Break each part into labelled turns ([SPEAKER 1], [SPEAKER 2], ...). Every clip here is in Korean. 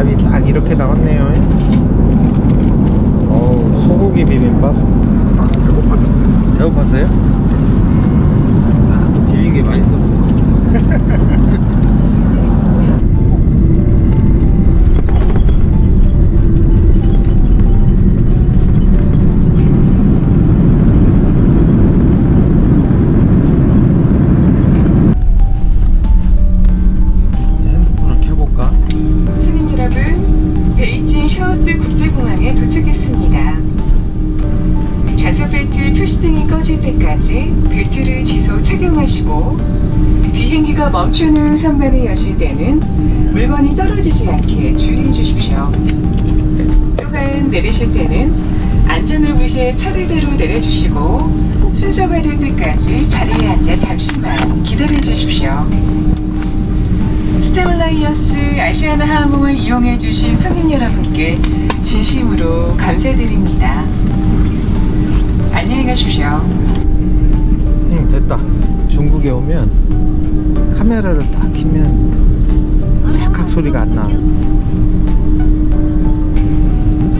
[SPEAKER 1] 밥이 딱 이렇게 나왔네요. 어우, 소고기 비빔밥.
[SPEAKER 2] 아, 배고팠는데.
[SPEAKER 1] 배고팠어요? 비빔 게 맛있어. 핸드폰을 켜볼까?
[SPEAKER 3] 손님 여러분, 베이징 샤오트 국제공항에 도착했습니다. 좌석벨트 표시등이 꺼질 때까지 벨트를 지속 착용하시고 비행기가 멈추는 선반을 여실 때는 물건이 떨어지지 않게 주의해 주십시오. 또한 내리실 때는 안전을 위해 차례대로 내려주시고 순서가 될 때까지 자리에 앉아 잠시만 기다려 주십시오. 스타얼라이언스 아시아나 항공을 이용해 주신 손님 여러분께 진심으로 감사드립니다. 안녕히 가십시오.
[SPEAKER 1] 됐다. 중국에 오면 카메라를 딱 키면 찰칵 소리가 안 나.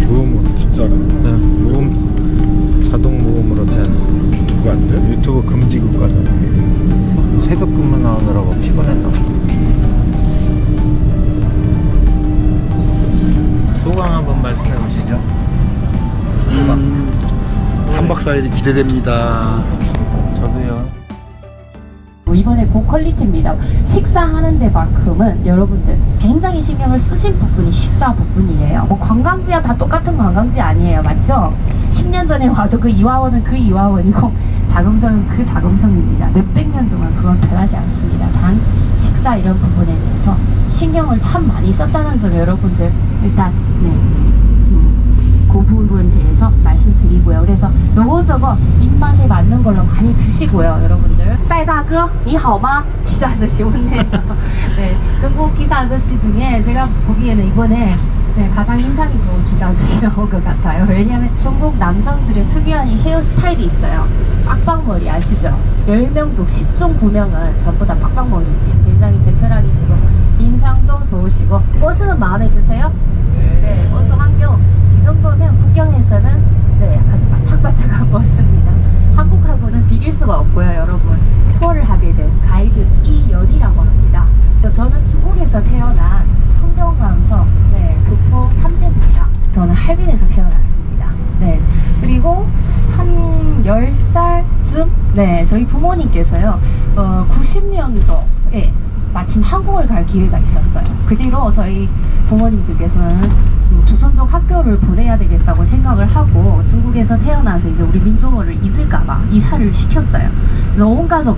[SPEAKER 2] 무음으로 진짜로.
[SPEAKER 1] 무음, 자동 무음으로 된
[SPEAKER 2] 유튜브 안 돼?
[SPEAKER 1] 유튜브 금지 국가잖아. 새벽 근무 나오느라고 피곤했나 봐. 소감 한번 말씀해 보시죠.
[SPEAKER 2] 3박 4일이 기대됩니다.
[SPEAKER 1] 저도요.
[SPEAKER 4] 이번에 고퀄리티입니다. 식사하는 데만큼은 여러분들 굉장히 신경을 쓰신 부분이 식사 부분이에요. 뭐 관광지와 다 똑같은 관광지 아니에요. 맞죠? 10년 전에 와도 그 이화원은 그 이화원이고 자금성은 그 자금성입니다. 몇백 년 동안 그건 변하지 않습니다. 단 식사 이런 부분에 대해서 신경을 참 많이 썼다는 점 여러분들 일단 그 부분에 대해서 말씀드리고요. 그래서 요거저거 입맛에 맞는 걸로 많이 드시고요, 여러분들. 딸다哥, 你好吗? 기사 아저씨 오네요. 네, 중국 기사 아저씨 중에 제가 보기에는 이번에 가장 인상이 좋은 기사 아저씨 나온 것 같아요. 왜냐하면 중국 남성들의 특유한 이 헤어스타일이 있어요. 빡빡머리 아시죠? 10명 중 10중 9명은 전부 다 빡빡머리입니다. 굉장히 베테랑이시고 인상도 좋으시고. 버스는 마음에 드세요? 네, 버스 환경 이 정도면 북경에서는 아주 바짝바짝한 버스입니다. 한국하고는 비길 수가 없고요, 여러분. 투어를 하게 된 가이드 이연이라고 합니다. 저는 중국에서 태어난 풍경감서 교포 3세입니다. 저는 할빈에서 태어났습니다. 그리고 한 10살쯤 저희 부모님께서요 90년도에 마침 한국을 갈 기회가 있었어요. 그 뒤로 저희 부모님들께서는 조선족 학교를 보내야 되겠다고 생각을 하고 중국에서 태어나서 이제 우리 민족어를 잊을까봐 이사를 시켰어요. 그래서 온 가족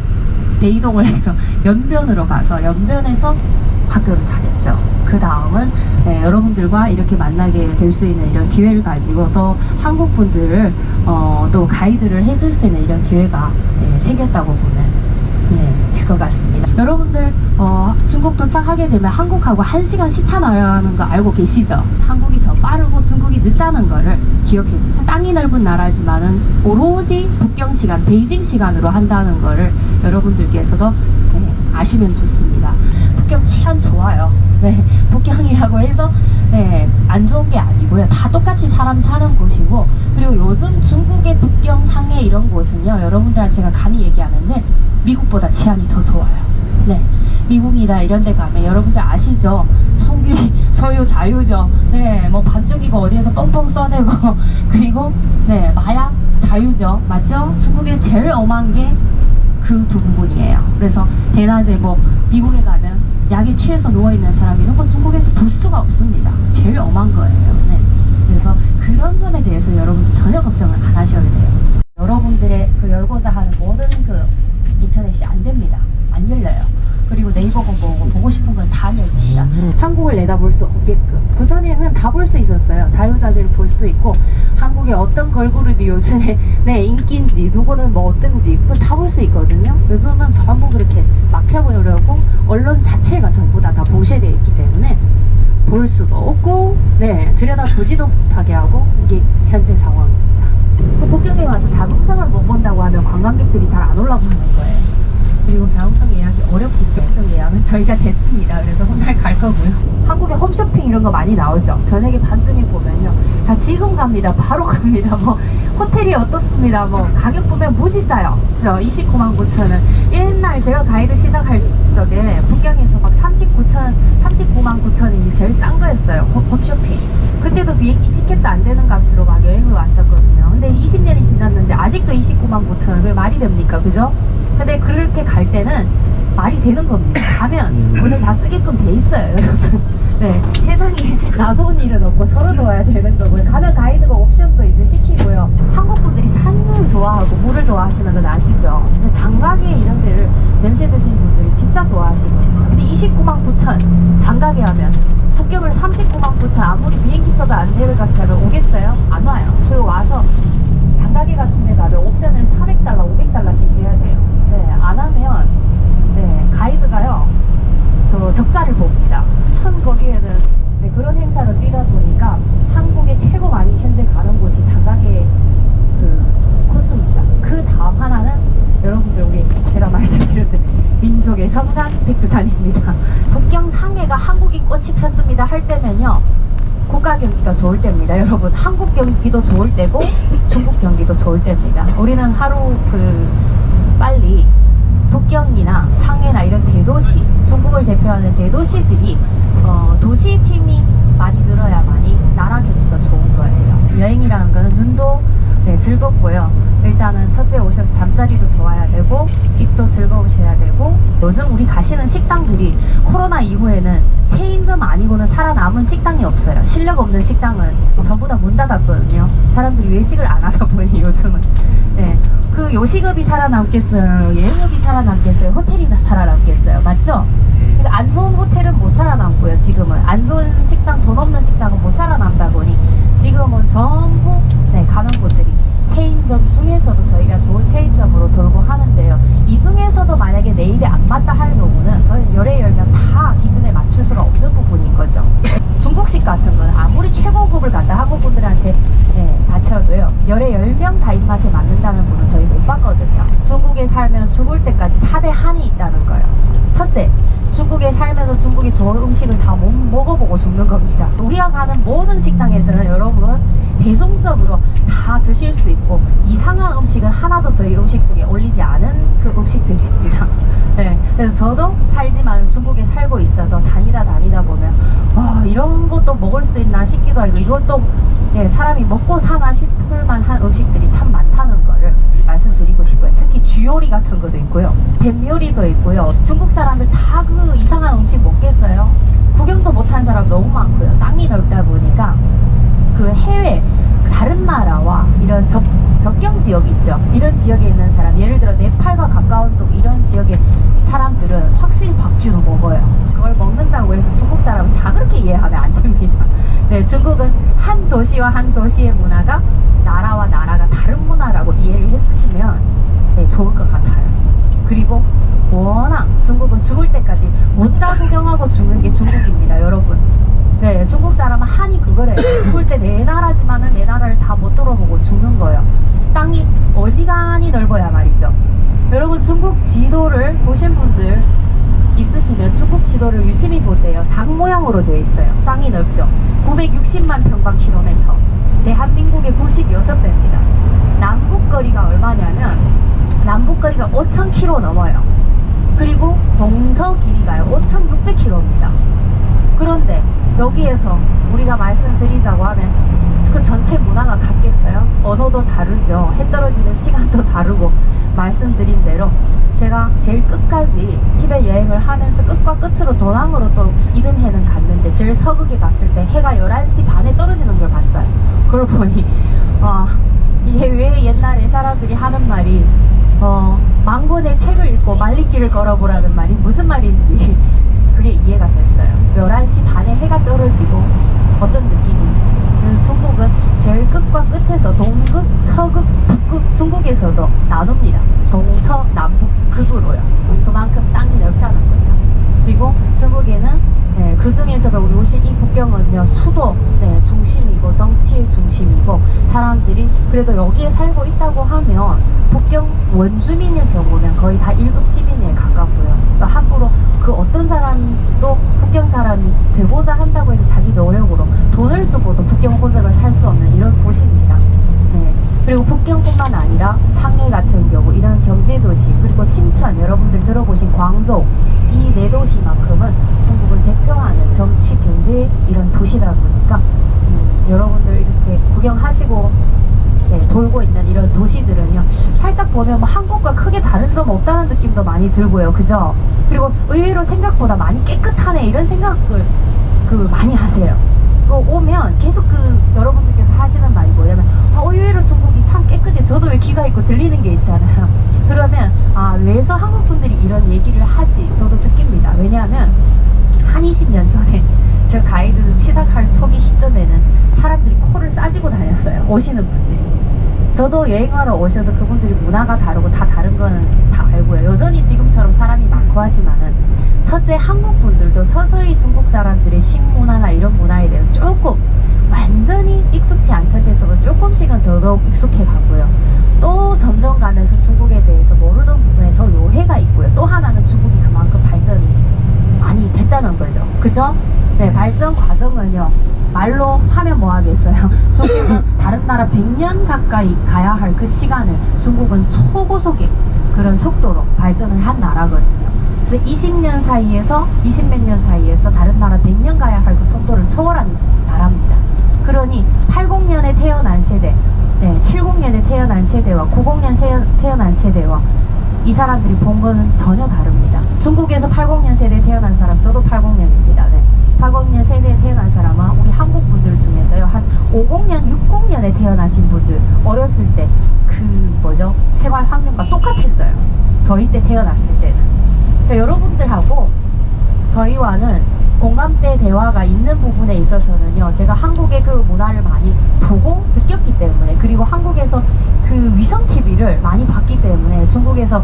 [SPEAKER 4] 대이동을 해서 연변으로 가서 연변에서 학교를 다녔죠. 그 다음은 여러분들과 이렇게 만나게 될 수 있는 이런 기회를 가지고 또 한국 분들을 또 가이드를 해줄 수 있는 이런 기회가 생겼다고 보면 될 것 같습니다. 여러분들 중국 도착하게 되면 한국하고 1시간 시차 나는 거 알고 계시죠? 한국이 더 빠르고 중국이 늦다는 거를 기억해 주세요. 땅이 넓은 나라지만은 오로지 북경 시간, 베이징 시간으로 한다는 거를 여러분들께서도 아시면 좋습니다. 북경 치안 좋아요. 북경이라고 해서 안 좋은 게 아니고요. 다 똑같이 사람 사는 곳이고, 그리고 요즘 중국의 북경, 상해 이런 곳은요, 여러분들한테 제가 감히 얘기하는데 미국보다 치안이 더 좋아요. 미국이나 이런 데 가면 여러분들 아시죠? 총기 소유 자유죠. 뭐 반쪽이고 어디에서 뻥뻥 써내고 그리고 마약 자유죠. 맞죠? 중국에 제일 엄한 게 그 두 부분이에요. 그래서 대낮에 뭐 미국에 가면 약에 취해서 누워있는 사람 이런 건 중국에서 볼 수가 없습니다. 제일 엄한 거예요. 그래서 그런 점에 대해서 여러분들 전혀 걱정을 안 하셔도 돼요. 여러분들의 그 열고자 하는 모든 그 인터넷이 안 됩니다. 안 열려요. 그리고 네이버 공부하고 보고 싶은 건 다 열립니다. 한국을 내다볼 수 없게끔. 그전에는 다 볼 수 있었어요. 자유자재를 볼 수 있고 한국의 어떤 걸그룹이 요즘에 인기인지 누구는 뭐 어떤지 그걸 다 볼 수 있거든요. 요즘은 전부 그렇게 막 해보려고 언론 자체가 전부 다 보셔되어 있기 때문에 볼 수도 없고 들여다보지도 못하게 하고 이게 현재 상황입니다. 북경에 와서 자동차를 못 본다고 하면 관광객들이 잘 안 올라오는 거예요. 그리고 자동차 예약이 어렵기 때문에 예약은 저희가 됐습니다. 그래서 훗날 갈 거고요. 한국에 홈쇼핑 이런 거 많이 나오죠. 저녁에 밤중에 보면요. 자, 지금 갑니다. 바로 갑니다. 뭐 호텔이 어떻습니다. 뭐 가격 보면 무지 싸요. 저 29만 9천원. 옛날 제가 가이드 시작할 적에 북경에서 막 39만 9천원이 제일 싼 거였어요. 홈쇼핑. 그때도 비행기 티켓도 안 되는 값으로 막 여행을 왔었거든요. 근데 20년이 지났는데 아직도 29만 9천원. 그게 말이 됩니까? 그죠? 근데 그렇게 갈 때는 말이 되는 겁니다. 가면 돈을 다 쓰게끔 돼 있어요, 여러분. 네, 세상에 나서온 일은 없고 서로 도와야 되는 거고요. 가면 가이드가 옵션도 이제 시키고요. 한국 분들이 산을 좋아하고 물을 좋아하시는 건 아시죠? 근데 장가게 이런 데를 연세 드신 분들이 진짜 좋아하시거든요. 근데 29만 9천 장가게 하면 북경을 39만 9천 아무리 비행기표도 안 되는 값이 하면 오겠어요? 안 와요. 그리고 와서 장가게 같은 데 가면 옵션을 400달러, 500달러씩 해야 돼요. 네, 안 하면 네, 가이드가요 저 적자를 봅니다. 순 거기에는 네, 그런 행사를 뛰다 보니까 한국에 최고 많이 현재 가는 곳이 장가게 그 코스입니다. 그 다음 하나는 여러분들 우리 제가 말씀드렸던 민족의 성산 백두산입니다. 북경 상해가 한국인 꽃이 폈습니다 할 때면요 국가 경기가 좋을 때입니다. 여러분 한국 경기도 좋을 때고 중국 경기도 좋을 때입니다. 우리는 하루 빨리 북경이나 상해나 이런 대도시, 중국을 대표하는 대도시들이 도시팀이 많이 늘어야만이 나라 경기가 좋은 거예요. 여행이라는 거는 눈도 네, 즐겁고요. 일단은 첫째 오셔서 잠자리도 좋아야 되고 입도 즐거우셔야 되고 요즘 우리 가시는 식당들이 코로나 이후에는 체인점 아니고는 살아남은 식당이 없어요. 실력 없는 식당은 전부 다 문 닫았거든요. 사람들이 외식을 안 하다 보니 요즘은 네, 그 요식업이 살아남겠어요? 여행업이 살아남겠어요? 호텔이 살아남겠어요? 맞죠? 그러니까 안 좋은 호텔은 못 살아남고요. 지금은 안 좋은 식당, 돈 없는 식당은 못 살아남다 보니 지금은 전부 네, 가는 곳들이 체인점 중에서도 저희가 좋은 체인점으로 돌고 하는데요. 이 중에서도 만약에 내 입에 안 맞다 할 경우는 그건 열에 열면 다 기준에 맞출 수가 없는 부분인 거죠. 중국식 같은 건 아무리 최고급을 갖다 한국 분들한테 네, 바쳐도요. 열에 10명 다 입맛에 맞는다는 분은 저희 못 봤거든요. 중국에 살면 죽을 때까지 4대 한이 있다는 거예요. 첫째, 중국에 살면서 중국의 좋은 음식을 다 못 먹어보고 죽는 겁니다. 우리가 가는 모든 식당에서는 여러분 대중적으로 다 드실 수 있고 이상한 음식은 하나도 저희 음식 중에 올리지 않은 그 음식들입니다. 네, 그래서 저도 살지만 중국에 살고 있어도 다니다 보면 이런 것도 먹을 수 있나 싶기도 하고 이걸 또 예, 사람이 먹고 사나 싶을 만한 음식들이 참 많다는 거를 말씀드리고 싶어요. 특히 쥐요리 같은 것도 있고요. 뱀 요리도 있고요. 중국 사람들 다 그 이상한 음식 먹겠어요? 구경도 못한 사람 너무 많고요. 땅이 넓다 보니까 그 해외 다른 나라와 이런 접경 지역 있죠. 이런 지역에 있는 사람, 예를 들어 네팔과 가까운 쪽 이런 지역의 사람들은 확실히 박쥐도 먹어요. 그걸 먹는다고 해서 중국 사람은 다 그렇게 이해하면 안 됩니다. 네, 중국은 한 도시와 한 도시의 문화가 나라와 나라가 다른 문화라고 이해를 해주시면 네, 좋을 것 같아요. 그리고 워낙 중국은 죽을 때까지 못 다 구경하고 죽는 게 중국입니다, 여러분. 네, 중국 사람은 한이 그거래요. 죽을 때 내 나라지만은 내 나라를 다 못 돌아보고 죽는 거예요. 땅이 어지간히 넓어야 말이죠. 여러분 중국 지도를 보신 분들 있으시면 중국 지도를 유심히 보세요. 닭 모양으로 되어 있어요. 땅이 넓죠. 960만 평방킬로미터. 대한민국의 96배입니다. 남북거리가 얼마냐면 남북거리가 5,000km 넘어요. 그리고 동서 길이가요 5,600km입니다. 그런데 여기에서 우리가 말씀드리자고 하면 그 전체 문화가 같겠어요? 언어도 다르죠. 해 떨어지는 시간도 다르고 말씀드린 대로 제가 제일 끝까지 티베트 여행을 하면서 끝과 끝으로 도낭으로 또 이듬해는 갔는데 제일 서극에 갔을 때 해가 11시 반에 떨어지는 걸 봤어요. 그걸 보니 이게 왜 옛날에 사람들이 하는 말이 망군의 책을 읽고 말리길을 걸어보라는 말이 무슨 말인지 그게 이해가 됐어요. 11시 반에 해가 떨어지고 어떤 느낌인지. 그래서 중국은 제일 끝과 끝에서 동극, 서극, 북극, 중국에서도 나눕니다. 동서, 남북, 극으로요. 그만큼 땅이 넓다는 거죠. 그리고 중국에는 네, 그 중에서도 우리 오신 이 북경은요, 수도 네, 중심이고 정치의 중심이고 사람들이 그래도 여기에 살고 있다고 하면 북경 원주민일 경우는 거의 다 1급 시민에 가깝고요. 그러니까 함부로 그 어떤 사람이 또 북경 사람이 되고자 한다고 해서 자기 노력으로 돈을 주고도 북경 호적을 살 수 없는 이런 곳입니다. 네. 그리고 북경뿐만 아니라 상해 같은 경우 이런 경제도시 그리고 심천 여러분들 들어보신 광저우 이 네 도시만큼은 중국을 대표하는 정치 경제 이런 도시다 보니까 여러분들 이렇게 구경하시고 네, 돌고 있는 이런 도시들은요 살짝 보면 뭐 한국과 크게 다른 점 없다는 느낌도 많이 들고요, 그죠? 그리고 의외로 생각보다 많이 깨끗하네 이런 생각을 많이 하세요. 오면 계속 여러분들께서 하시는 말이 뭐냐면 의외로 중국이 참 깨끗해. 저도 왜 귀가 있고 들리는 게 있잖아요. 그러면 왜서 한국 분들이 이런 얘기를 하지 저도 느낍니다. 왜냐하면 한 20년 전에 제가 가이드 시작할 초기 시점에는 사람들이 코를 싸쥐고 다녔어요, 오시는 분들이. 저도 여행하러 오셔서 그분들이 문화가 다르고 다 다른 거는 다 알고요. 여전히 지금처럼 사람이 많고 하지만은 첫째 한국 분들도 서서히 중국 사람들의 식문화나 이런 문화에 대해서 조금 완전히 익숙치 않던 데서 조금씩은 더더욱 익숙해 가고요. 또 점점 가면서 중국에 대해서 모르던 부분에 더 요해가 있고요. 또 하나는 중국이 그만큼 발전이 많이 됐다는 거죠. 그죠? 네, 발전 과정은요. 말로 하면 뭐 하겠어요. 중국은 다른 나라 100년 가까이 가야 할 그 시간을 중국은 초고속의 그런 속도로 발전을 한 나라거든요. 그래서 20년 사이에서 20몇 년 사이에서 다른 나라 100년 가야 할 그 속도를 초월한 나라입니다. 그러니 80년에 태어난 세대, 네, 70년에 태어난 세대와 90년 태어난 세대와 이 사람들이 본 거는 전혀 다릅니다. 중국에서 80년 세대에 태어난 사람, 저도 80년입니다. 네. 80년 세대에 태어난 사람은 우리 한국 분들 중에서요, 한 50년, 60년에 태어나신 분들, 어렸을 때 생활 환경과 똑같았어요. 저희 때 태어났을 때는. 그러니까 여러분들하고 저희와는 공감대 대화가 있는 부분에 있어서는요, 제가 한국의 그 문화를 많이 보고 느꼈기 때문에, 그리고 한국에서 그 위성 TV를 많이 봤기 때문에 중국에서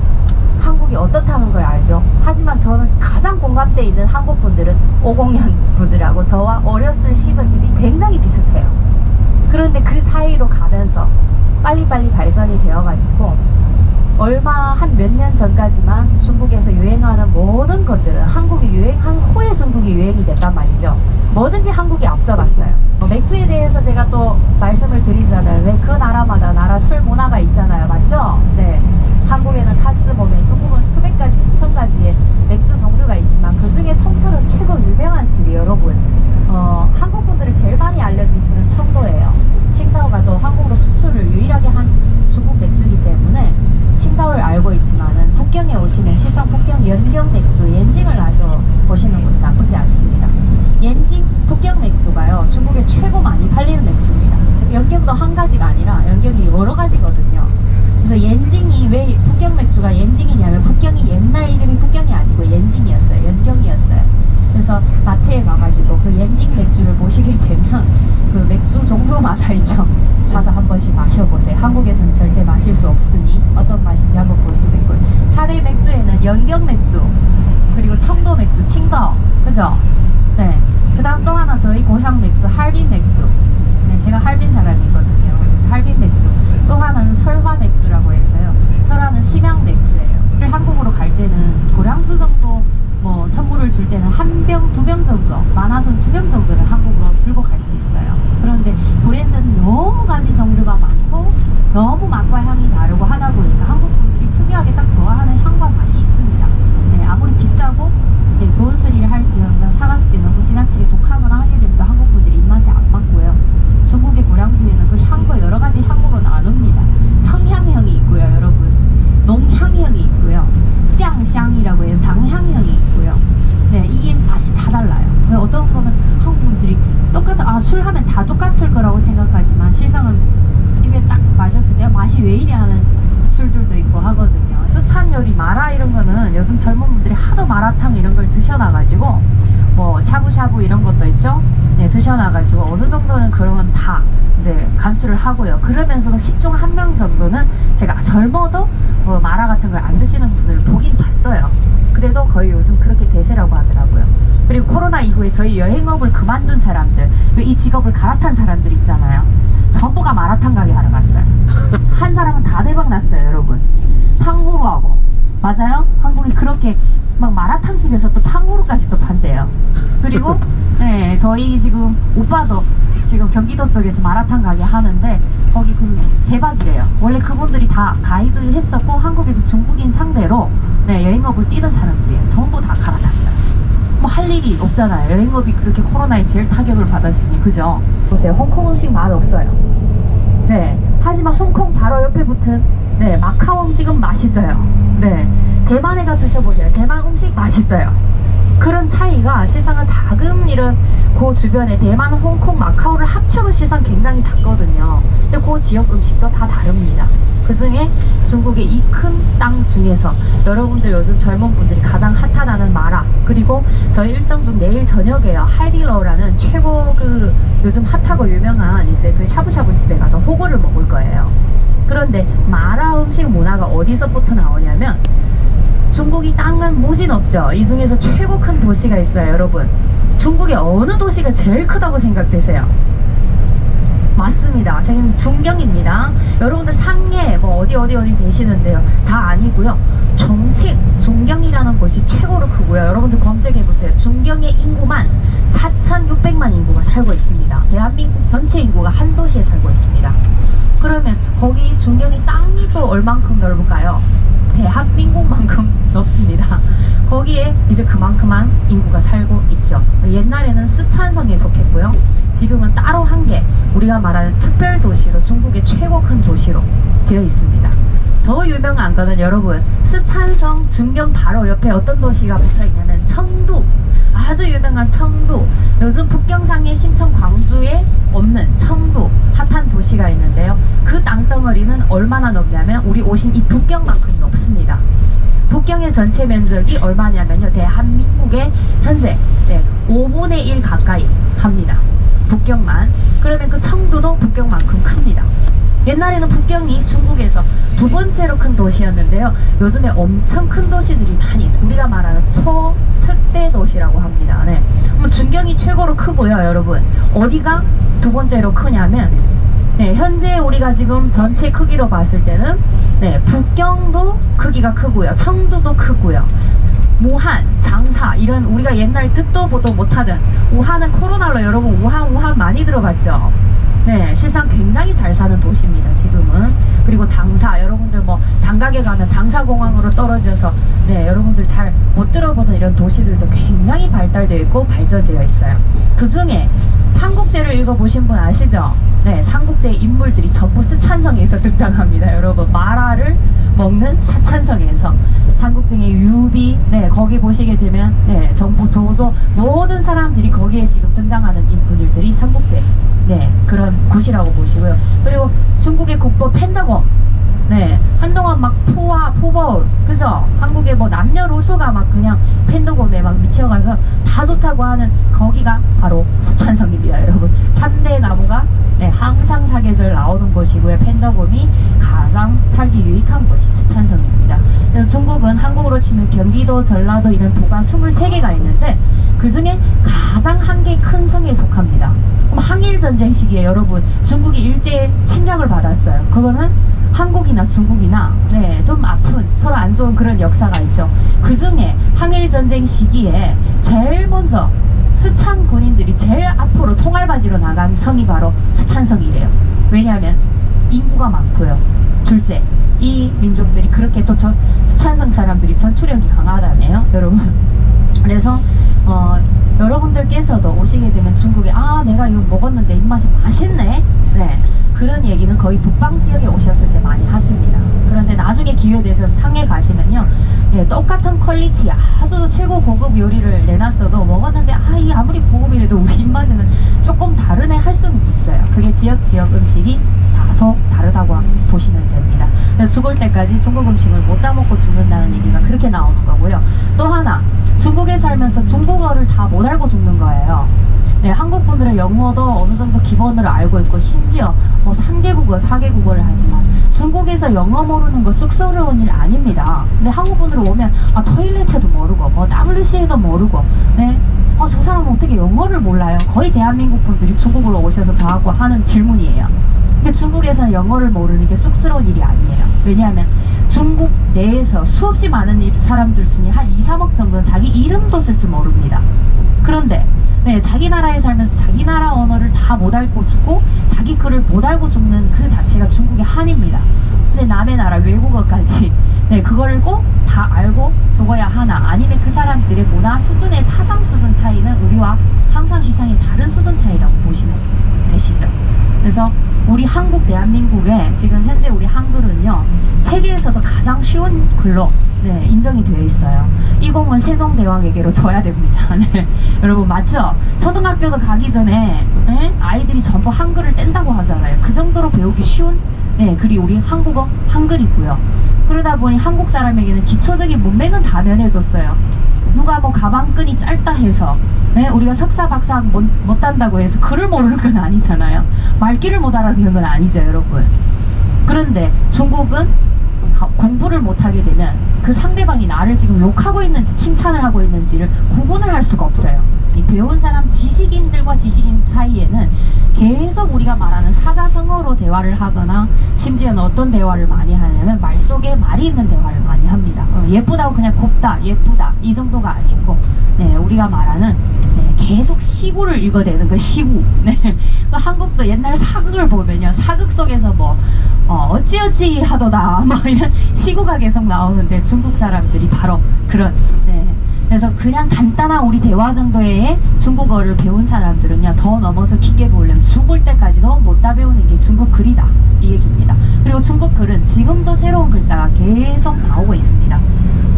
[SPEAKER 4] 한국이 어떻다는 걸 알죠. 하지만 저는 가장 공감대 있는 한국 분들은 50년 분들하고 저와 어렸을 시절이 굉장히 비슷해요. 그런데 그 사이로 가면서 빨리빨리 발전이 되어가지고 얼마 한 몇 년 전까지만 중국에서 유행하는 모든 것들은 한국이 유행한 후에 중국이 유행이 됐단 말이죠. 뭐든지 한국이 앞서갔어요. 맥주에 대해서 제가 또 말씀을 드리자면 왜 그 나라마다 나라 술 문화가 있잖아요. 맞죠? 네. 한국에는 카스 보면 중국은 수백 가지 수천 가지의 맥주 종류가 있지만 그 중에 통틀어서 최고 유명한 술이 여러분 한국 분들이 제일 많이 알려진 술은 청도예요. 칭다오가 또 한국으로 수출을 유일하게 한 중국 맥주이기 때문에 칭다오를 알고 있지만은 북경에 오시면 실상 북경 연경 맥주 옌징을 마셔보시는 것도 나쁘지 않습니다. 옌징 북경 맥주가요 중국에 최고 많이 팔리는 맥주입니다. 연경도 한 가지가 아니라 연경이 여러 가지거든요. 그래서 옌징이 왜 북경 맥주가 옌징이냐면 북경이 옛날 이름이 북경이 아니고 옌징이었어요. 연경이었어요. 그래서 마트에 가가지고 그 옌징 맥주를 보시게 되면 그 맥주 종류마다 있죠. 사서 한 번씩 마셔보세요. 한국에서는 절대 마실 수 없으니 어떤 맛인지 한번 볼 수도 있고요. 4대 맥주에는 연경 맥주, 그리고 청도 맥주, 칭다오, 그죠? 네. 그 다음 또 하나 저희 고향 맥주, 할빈 맥주. 네, 제가 할빈 사람이거든요. 그래서 할빈 맥주. 또 하나는 설화 맥주라고 해서요. 설화는 심양 맥주예요. 한국으로 갈 때는 고량주 정도 뭐 선물을 줄 때는 한 병, 2병 정도, 많아서는 2병 정도는 한국으로 들고 갈 수 있어요. 그런데 브랜드는 너무 가지 종류가 많고 너무 맛과 향이 다르고 하다 보니까 한국 분들이 특이하게 딱 좋아하는 향과 맛이 있습니다. 네, 아무리 비싸고 네, 좋은 술이를 할지언정 사가실 때 너무 지나치게 독하거나 하게 되면 또 한국 분들이 입맛에 안 맞고요. 중국의 고량주에는 그 향도 여러 가지 향으로 나눕니다. 청향형이 있고요, 여러분. 농향형이 있고요. 짱향이라고 해서 장향형이 있고요. 네, 이게 맛이 다 달라요. 어떤 거는 한국 분들이 술 하면 다 똑같을 거라고 생각하지만 실상은 입에 딱 마셨을 때 맛이 왜 이래 하는 술들도 있고 하거든요. 스촨 요리, 마라 이런 거는 요즘 젊은 분들이 하도 마라탕 이런 걸 드셔놔가지고 뭐 샤브샤브 이런 것도 있죠. 네, 드셔놔가지고 어느 정도는 그런 건 다 이제 감수를 하고요. 그러면서도 10중 1명 정도는 제가 젊어도 뭐 마라 같은 걸 안 드시는 분을 보긴 봤어요. 그래도 거의 요즘 그렇게 대세라고 하더라고요. 그리고 코로나 이후에 저희 여행업을 그만둔 사람들, 이 직업을 갈아탄 사람들 있잖아요. 전부가 마라탕 가게 하러 갔어요. 한 사람은 다 대박 났어요, 여러분. 탕후루하고. 맞아요? 한국이 그렇게 막 마라탕 집에서 또 탕후루까지 또 판대요. 그리고 네, 저희 지금 오빠도 지금 경기도 쪽에서 마라탕 가게 하는데 거기 그 대박이래요. 원래 그분들이 다 가이드를 했었고 한국에서 중국인 상대로 네, 여행업을 뛰던 사람들이에요. 전부 다 갈아탔어요. 뭐 할 일이 없잖아요. 여행업이 그렇게 코로나에 제일 타격을 받았으니, 그죠? 보세요. 홍콩 음식 맛 없어요. 네. 하지만 홍콩 바로 옆에 붙은 네, 마카오 음식은 맛있어요. 네. 대만에 가 드셔보세요. 대만 음식 맛있어요. 그런 차이가 실상은 작은 이런 그 주변에 대만, 홍콩, 마카오를 합쳐도 실상 굉장히 작거든요. 근데 그 지역 음식도 다 다릅니다. 그 중에 중국의 이 큰 땅 중에서 여러분들 요즘 젊은 분들이 가장 핫하다는 마라, 그리고 저희 일정 중 내일 저녁에요 하이디러라는 최고 그 요즘 핫하고 유명한 이제 그 샤브샤브 집에 가서 호거를 먹을 거예요. 그런데 마라 음식 문화가 어디서부터 나오냐면 중국이 땅은 무지 넓죠. 이 중에서 최고 큰 도시가 있어요, 여러분. 중국의 어느 도시가 제일 크다고 생각되세요? 맞습니다. 지금 중경입니다. 여러분들 상해 뭐 어디 계시는데요. 다 아니고요. 정식 중경이라는 곳이 최고로 크고요. 여러분들 검색해보세요. 중경의 인구만 4,600만 인구가 살고 있습니다. 대한민국 전체 인구가 한 도시에 살고 있습니다. 그러면 거기 중경이 땅이 또 얼만큼 넓을까요? 대한민국만큼 넓습니다. 거기에 이제 그만큼만 인구가 살고 있죠. 옛날에는 스촨성에 속했고요. 지금은 따로 한 개, 우리가 말하는 특별 도시로 중국의 최고 큰 도시로 되어 있습니다. 더 유명한 거는 여러분, 스촨성 중경 바로 옆에 어떤 도시가 붙어 있냐면 청두. 아주 유명한 청두. 요즘 북경상해 심천 광주에 없는 청두 핫한 도시가 있는데요. 그 땅덩어리는 얼마나 넓냐면 우리 오신 이 북경만큼 넓습니다. 북경의 전체 면적이 얼마냐면요, 대한민국의 현재 5분의 1 가까이 합니다. 북경만. 그러면 그 청두도 북경만큼 큽니다. 옛날에는 북경이 중국에서 두 번째로 큰 도시였는데요. 요즘에 엄청 큰 도시들이 많이, 우리가 말하는 초특대 도시라고 합니다. 네. 중경이 최고로 크고요, 여러분. 어디가 두 번째로 크냐면 네, 현재 우리가 지금 전체 크기로 봤을 때는 네, 북경도 크기가 크고요, 청두도 크고요, 무한, 장사 이런 우리가 옛날 듣도 보도 못하던 우한은 코로나로 여러분 우한 많이 들어봤죠? 네, 실상 굉장히 잘 사는 도시입니다, 지금은. 그리고 장사, 여러분들 뭐 장각에 가면 장사공항으로 떨어져서 네, 여러분들 잘 못 들어보던 이런 도시들도 굉장히 발달되어 있고 발전되어 있어요. 그 중에 삼국지를 읽어보신 분 아시죠? 네, 삼국지의 인물들이 전부 스촨성에서 등장합니다, 여러분. 마라를 먹는 사촨성에서. 삼국지의 유비, 네, 거기 보시게 되면 네, 전부 조조 모든 사람들이 거기에 지금 등장하는 인물들이 삼국지 네, 그런 곳이라고 보시고요. 그리고 중국의 국보 펜타곤. 네, 한동안 막 포버, 그죠? 한국의 뭐 남녀노소가 막 그냥 펜타곤에 막 미쳐가서 다 좋다고 하는 거기가 바로 스촨성입니다, 여러분. 참대 나무가 네, 항상 사계절 나오는 곳이고요. 펜타곤이 가장 살기 유익한 곳이 스촨성입니다. 그래서 중국은 한국으로 치면 경기도, 전라도 이런 도가 23개가 있는데 그 중에 가장 한 개 큰 성에 속합니다. 그럼 항일전쟁 시기에 여러분 중국이 일제에 침략을 받았어요. 그거는 한국이나 중국이나 네, 좀 아픈 서로 안 좋은 그런 역사가 있죠. 그 중에 항일전쟁 시기에 제일 먼저 스촨 군인들이 제일 앞으로 총알바지로 나간 성이 바로 스촨성이래요. 왜냐하면 인구가 많고요. 둘째, 이 민족들이 그렇게 또 스촨성 사람들이 전투력이 강하다네요, 여러분. 그래서 여러분들께서도 오시게 되면 중국에 내가 이거 먹었는데 입맛이 맛있네, 네, 그런 얘기는 거의 북방 지역에 오셨을 때 많이 하십니다. 그런데 나중에 기회 되셔서 상해 가시면요, 예, 똑같은 퀄리티 아주 최고 고급 요리를 내놨어도 먹었는데 이 아무리 고급이라도 우리 입맛에는 조금 다르네 할 수는 있어요. 그게 지역 음식이 다소 다르다고 보시면 됩니다. 그래서 죽을 때까지 중국 음식을 못 다 먹고 죽는다는 얘기가 그렇게 나오는 거고요. 또 하나, 중국에 살면서 중국어를 다 못 알고 죽는 거예요. 네, 한국 분들의 영어도 어느 정도 기본 기본으로 알고 있고 심지어 뭐 3개국어, 4개국어를 하지만 중국에서 영어 모르는 거 쑥스러운 일 아닙니다. 근데 한국분으로 오면 토일렛해도 모르고 뭐 WC도 모르고 네? 저 사람은 어떻게 영어를 몰라요? 거의 대한민국 분들이 중국으로 오셔서 저하고 하는 질문이에요. 근데 중국에서는 영어를 모르는 게 쑥스러운 일이 아니에요. 왜냐하면 중국 내에서 수없이 많은 사람들 중에 한 2, 3억 정도는 자기 이름도 쓸 줄 모릅니다. 그런데 네, 자기 나라에 살면서 자기 나라 언어를 다 못 알고 죽고 자기 글을 못 알고 죽는 그 자체가 중국의 한입니다. 근데 남의 나라 외국어까지 네, 그거를 꼭 다 알고 죽어야 하나, 아니면 그 사람들의 문화 수준의 사상 수준 차이는 우리와 상상 이상의 다른 수준 차이라고 보시면 되시죠. 그래서 우리 한국 대한민국에 지금 현재 우리 한글은요 세계에서도 가장 쉬운 글로 네, 인정이 되어 있어요. 이 공은 세종대왕에게로 줘야 됩니다. 네. 여러분 맞죠? 초등학교도 가기 전에 네? 아이들이 전부 한글을 뗀다고 하잖아요. 그 정도로 배우기 쉬운 네, 글이 우리 한국어 한글이고요. 그러다 보니 한국 사람에게는 기초적인 문맥은 다 면해줬어요. 누가 뭐 가방끈이 짧다 해서 네? 우리가 석사 박사 못 딴다고 해서 글을 모르는 건 아니잖아요. 말귀를 못 알아듣는 건 아니죠 여러분. 그런데 중국은 공부를 못하게 되면 그 상대방이 나를 지금 욕하고 있는지 칭찬을 하고 있는지를 구분을 할 수가 없어요. 이 배운 사람 지식인들과 지식인 사이에는 계속 우리가 말하는 사자성어로 대화를 하거나 심지어는 어떤 대화를 많이 하냐면 말 속에 말이 있는 대화를 많이 합니다. 예쁘다고 그냥 곱다, 예쁘다 이 정도가 아니고 네, 우리가 말하는 네, 계속 시구를 읽어대는 그 시구. 네. 그 한국도 옛날 사극을 보면요 사극 속에서 뭐 어찌어찌 하도다 뭐 이런 시구가 계속 나오는데 중국 사람들이 바로 그런 네. 그래서 그냥 간단한 우리 대화 정도의 중국어를 배운 사람들은요 더 넘어서 깊게 보려면 죽을 때까지도 못 다 배우는 게 중국 글이다 이 얘기입니다. 그리고 중국 글은 지금도 새로운 글자가 계속 나오고 있습니다.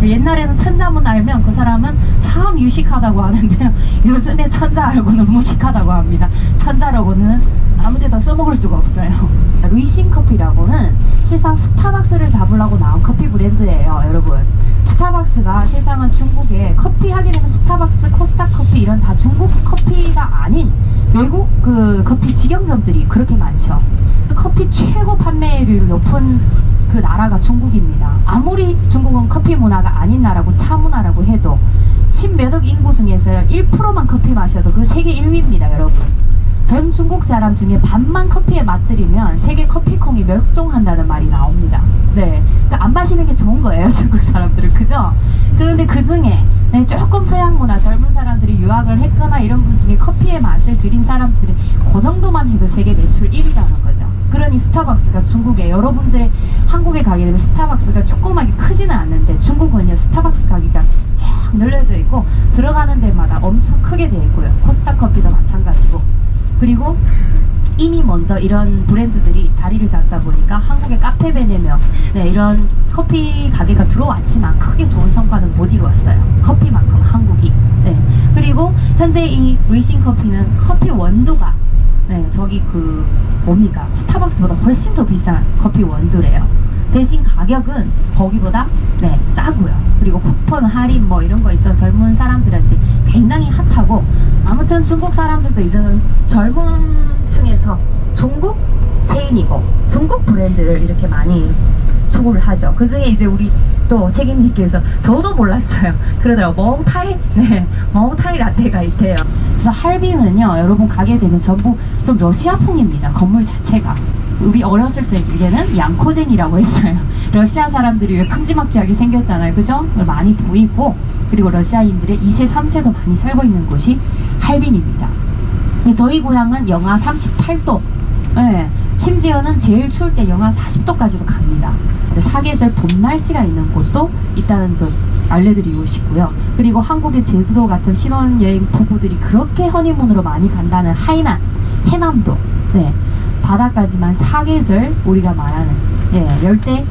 [SPEAKER 4] 옛날에는 천자문 알면 그 사람은 참 유식하다고 하는데요 요즘에 천자 알고는 무식하다고 합니다. 천자라고는 아무데도 써먹을 수가 없어요. 루이싱 커피라고는 실상 스타벅스를 잡으려고 나온 커피 브랜드예요 여러분. 스타벅스가 실상은 중국에 커피 하게 되면 스타벅스, 코스타 커피 이런 다 중국 커피가 아닌 외국 그 커피 직영점들이 그렇게 많죠. 그 커피 최고 판매율이 높은 그 나라가 중국입니다. 아무리 중국은 커피 문화가 아닌 나라고 차 문화라고 해도 10몇억 인구 중에서 1%만 커피 마셔도 그 세계 1위입니다 여러분. 전 중국 사람 중에 반만 커피에 맛들이면 세계 커피콩이 멸종한다는 말이 나옵니다. 네, 그러니까 안 마시는 게 좋은 거예요 중국 사람들은. 그죠? 그런데 그 중에 네, 조금 서양 문화 젊은 사람들이 유학을 했거나 이런 분 중에 커피의 맛을 들인 사람들이 그 정도만 해도 세계 매출 1위라는 거죠. 그러니 스타벅스가 중국에 여러분들의 한국에 가게 되면 스타벅스가 조그맣게 크지는 않는데 중국은요 스타벅스 가기가 쫙 늘려져 있고 들어가는 데마다 엄청 크게 되어 있고요. 코스타 커피도 마찬가지고. 그리고 이미 먼저 이런 브랜드들이 자리를 잡다 보니까 한국의 카페베네며 네, 이런 커피 가게가 들어왔지만 크게 좋은 성과는 못 이루었어요. 커피만큼 한국이. 네. 그리고 현재 이 루이싱 커피는 커피 원두가 네, 저기 그 뭡니까 스타벅스보다 훨씬 더 비싼 커피 원두래요. 대신 가격은 거기보다 네, 싸고요. 그리고 쿠폰 할인 뭐 이런 거 있어 젊은 사람들한테 굉장히 핫하고 아무튼 중국 사람들도 이제는 젊은 층에서 중국 체인이고 중국 브랜드를 이렇게 많이 추구를 하죠. 그 중에 이제 우리 또 책임님께서 저도 몰랐어요. 그러더라고요. 멍타이 네, 멍타이 라떼가 있대요. 그래서 할빈은요 여러분 가게 되면 전부 좀 러시아풍입니다. 건물 자체가. 우리 어렸을 때에는 양코쟁이라고 했어요. 러시아 사람들이 왜 큼지막지하게 생겼잖아요. 그죠? 많이 보이고 그리고 러시아인들의 2세, 3세도 많이 살고 있는 곳이 할빈입니다. 저희 고향은 영하 38도 네, 심지어는 제일 추울 때 영하 40도까지도 갑니다. 사계절 봄 날씨가 있는 곳도 있다는 점 알려드리고 싶고요. 그리고 한국의 제주도 같은 신혼여행 부부들이 그렇게 허니문으로 많이 간다는 하이난, 해남도 네, 바다까지만 사계절 우리가 말하는 예, 열대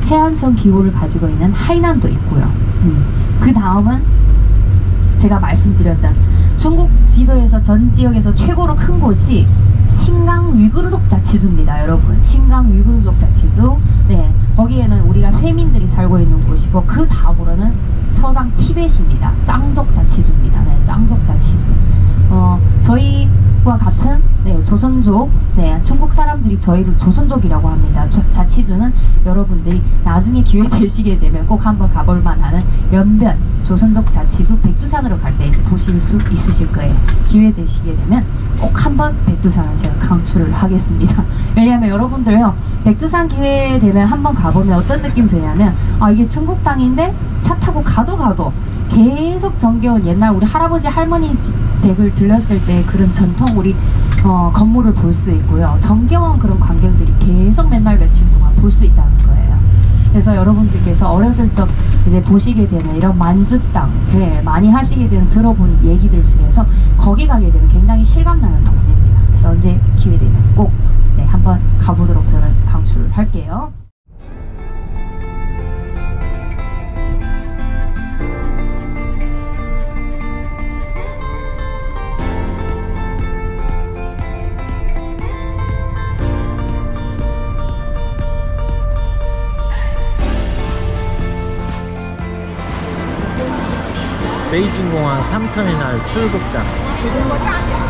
[SPEAKER 4] 해안성 기후를 가지고 있는 하이난도 있고요. 그 다음은 제가 말씀드렸던 중국 지도에서 전 지역에서 최고로 큰 곳이 신강 위구르족 자치주입니다 여러분. 신강 위구르족 자치주 네, 거기에는 우리가 회민들이 살고 있는 곳이고 그 다음으로는 서장 티벳입니다. 짱족 자치주입니다. 네, 짱족 자치주. 저희 중국과 같은 조선족, 중국 사람들이 저희를 조선족이라고 합니다. 자치주는 여러분들이 나중에 기회 되시게 되면 꼭 한번 가볼 만한 연변 조선족 자치주 백두산으로 갈 때 이제 보실 수 있으실 거예요. 기회 되시게 되면 꼭 한번 백두산은 제가 강추를 하겠습니다. 왜냐하면 여러분들요, 백두산 기회 되면 한번 가보면 어떤 느낌 드냐면, 아, 이게 중국 땅인데 차 타고 가도 계속 정겨운 옛날 우리 할아버지 할머니 댁을 들렸을 때 그런 전통 우리 건물을 볼 수 있고요. 정겨운 그런 광경들이 계속 맨날 며칠 동안 볼 수 있다는 거예요. 그래서 여러분들께서 어렸을 적 이제 보시게 되는 이런 만주 땅, 많이 하시게 되는 들어본 얘기들 중에서 거기 가게 되면 굉장히 실감나는 동네입니다. 그래서 언제 기회 되면 꼭 한번 가보도록 저는 강추를 할게요.
[SPEAKER 1] 베이징공항 3터미널 출국장.